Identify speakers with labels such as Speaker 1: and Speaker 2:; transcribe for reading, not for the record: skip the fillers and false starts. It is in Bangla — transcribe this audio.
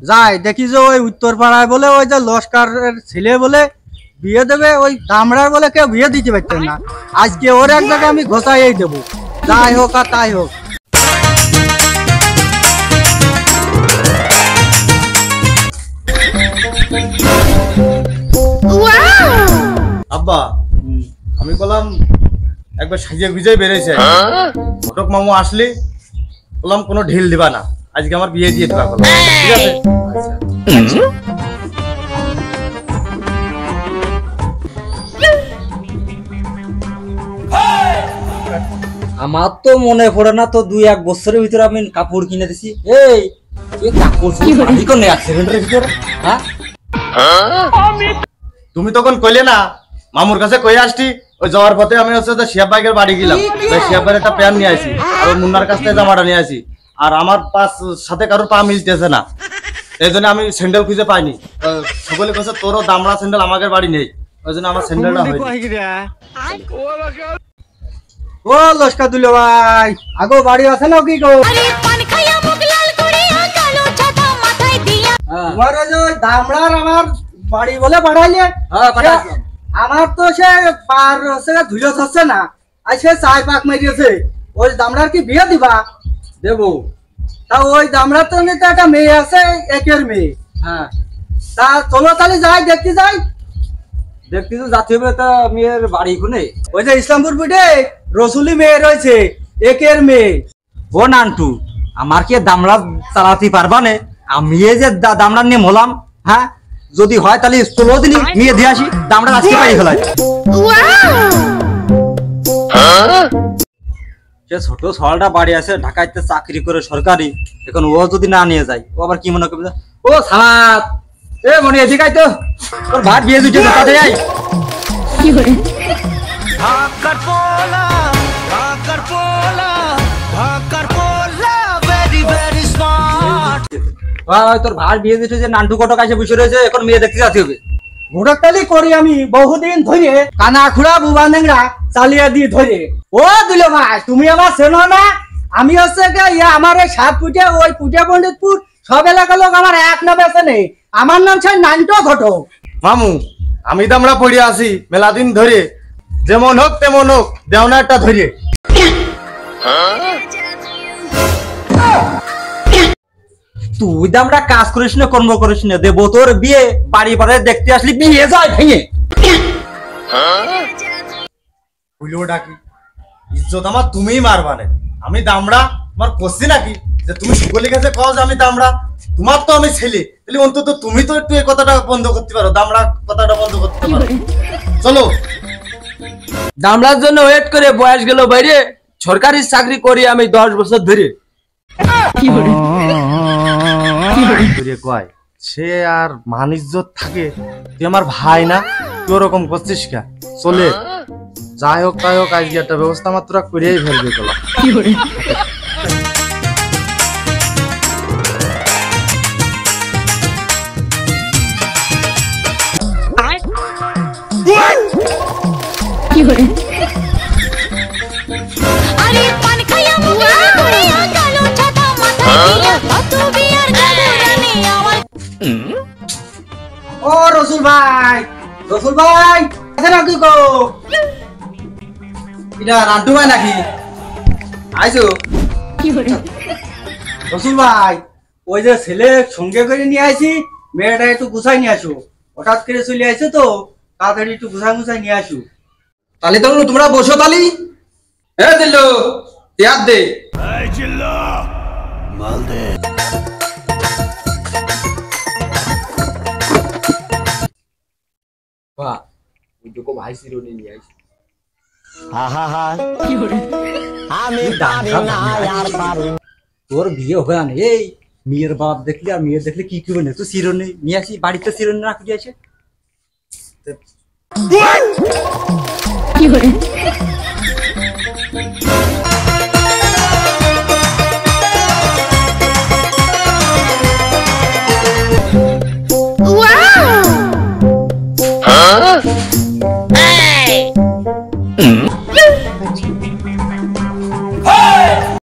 Speaker 1: যাই দেখি যে ওই উত্তর পাড়ায় বলে ওই যে লস্করের ছেলে বলে বিয়ে দেবে, ওই দামড়ার বলে কেউ বিয়ে দিতে পারতেন না। আজকে ওর এক জায়গায় আমি ঘোষাই দেবো, যাই হোক আর তাই হোক।
Speaker 2: আব্বা আমি বললাম একবার সাজিয়ে গুজে বেড়েছে, ঘটক মামু আসলে বললাম কোনো ঢিল দিবা না, আজকে আমার বিয়ে দিয়ে দিবা, ঠিক আছে?
Speaker 3: আমার তো মনে পড়ে না তো 2-1 বছরের ভিতরে আমি কাপড় কিনে দিছি। এই তুই কাপড় কি কোন অ্যাক্সিডেন্টের ভিতরে? হ্যাঁ
Speaker 2: তুমি তখন কইলে না মামুর কাছে কই আসছি, ওই যাওয়ার পথে আমি হচ্ছে শিয়াব বাইকের বাড়ি গেলাম, শিয়াব ভাইয়ের একটা প্যান্ট নিয়ে আসি আর ওর মুন্নার কাছ থেকে জামাটা নিয়ে আসি, আর আমার সাথে কারোর পা মিলতেছে না, এই জন্য আমি স্যান্ডেল খুঁজে পাইনি। সকলে কাছে তোরও দামড়া স্যান্ডেল আমাদের বাড়ি নেই, ওই জন্য আমার স্যান্ডেলটা হয়নি।
Speaker 1: ও লস্কর দুলো ভাই, আগো বাড়ি আছে না কি গো? তোমার ওই যে দামড়ার আমার বাড়ি বলে বাড়াইলে, আমার তো সে পার হচ্ছে ধুলো হচ্ছে না, আর সে চাই পাক মেরিয়েছে, ওই দামড়ার কি বিয়ে দিবা?
Speaker 3: দেবো।
Speaker 1: তা ওই দামড়ার তো একটা মেয়ে আছে, একের মেয়ে।
Speaker 3: হ্যাঁ
Speaker 1: তা চলো তাহলে যাই, দেখতে যাই।
Speaker 3: দেখতে তো যাতে হবে, তা মেয়ের বাড়ি কোনে?
Speaker 1: ওই যে ইসলামপুর পিঠে রসুলি মেয়ে রয়েছে, একের মেয়ে।
Speaker 3: ও নান্টু, আমার কি দামড়া চালাতে পারবা না? আমি এই যে দামড়া নিয়ে মলাম, হ্যাঁ যদি হয় তাহলে 16 দিনই নিয়ে দিয়ে আসি, দামড়া আজকে পাই ফেলাই। সে ছোট সলটা বাড়ি আছে ঢাকাইতে চাকরি করে সরকারি, এখন ও যদি না নিয়ে যায় ও আবার কি মনে করবে? ও সালাত এ মনে এদিকে আই তো, তোর ভাত বিয়ে দিতে তাতে যাই। কি করে ভাকার পোলা ভেরি ভেরি স্মার্ট। ভাই তোর ভাত বিয়ে দিতে যে নান্টু কটক এসে বসে রয়েছে, এখন মেয়ে দেখতে যেতে হবে।
Speaker 1: ঘোড়াতালি করি আমি বহুদিন ধরে, কানা খুড়া বুবা নেংরা চালিয়ে দিয়ে ধরে। ও দুলো ভাই, তুমি আমার চেনো না? আমি হচ্ছে আমার ওই 7 ফুটে ওই পুটে পণ্ডিতপুর সব এলাকার লোক আমার এক নামে আছে নেই, আমার নাম ছিল নান্টু ঘটক।
Speaker 2: মামু আমি দামড়া পড়ে আছি মেলা দিন ধরে, যেমন হোক তেমন হোক দেওনা একটা ধরে।
Speaker 3: তুই দামড়া কাজ করিস না, কর্ম করিস না, দেবো তোর বিয়ে, বাড়ি বাড়ি দেখতে আসলি বিয়ে যায় ভেঙে।
Speaker 2: হইলো ডাকি ইজ্জত আমার তুমিই মারবা না, আমি দামড়া আমার কষছি নাকি যে তুমি সকলের কাছে কও যে আমি দামড়া? তোমার তো আমি ছেলে, তাহলে অন্তত তুমি তো একটু এই কথাটা বন্ধ করতে পারো, দামড়া কথাটা বন্ধ করতে পারো। চলো
Speaker 4: দামড়ার জন্য ওয়েট করে বয়স গেল বাইরে, সরকারি চাকরি করি আমি 10 বছর ধরে।
Speaker 2: কয় সে আর মান ইজ্জত থাকে, তুই আমার ভাই না, তুই ওরকম করছিস কে? চলে যাই হোক তাই হোক, আজকে একটা ব্যবস্থা মাত্র করেই ফেলবে। চলো
Speaker 1: ও রসুল ভাই, রসুল ভাই নাকি গো?
Speaker 3: এটা নান্টু ভাই নাকি? আইসো
Speaker 1: রসুল ভাই, ওই যে ছেলে সঙ্গে করে নিয়ে আসি, মেয়েটা একটু গুছাই নিয়ে আসো, হঠাৎ করে চলে আসছে তো, তাড়াতাড়ি একটু গুছাই নিয়ে আসো।
Speaker 3: তাহলে তো তোমরা বসো তালি। হ্যাঁ দিল্লো ইয়াদ দে মাল দে। বাহ ওই তো ভাই সিরোনি নিয়ে আইছি। তোর বিয়ে হবে না, এই মেয়ের বাপ দেখলি আর মেয়ের দেখলে কি করবে না, তো সিরোনি নিয়ে আসি, বাড়িতে সিরোনি রাখি আছে। কি করে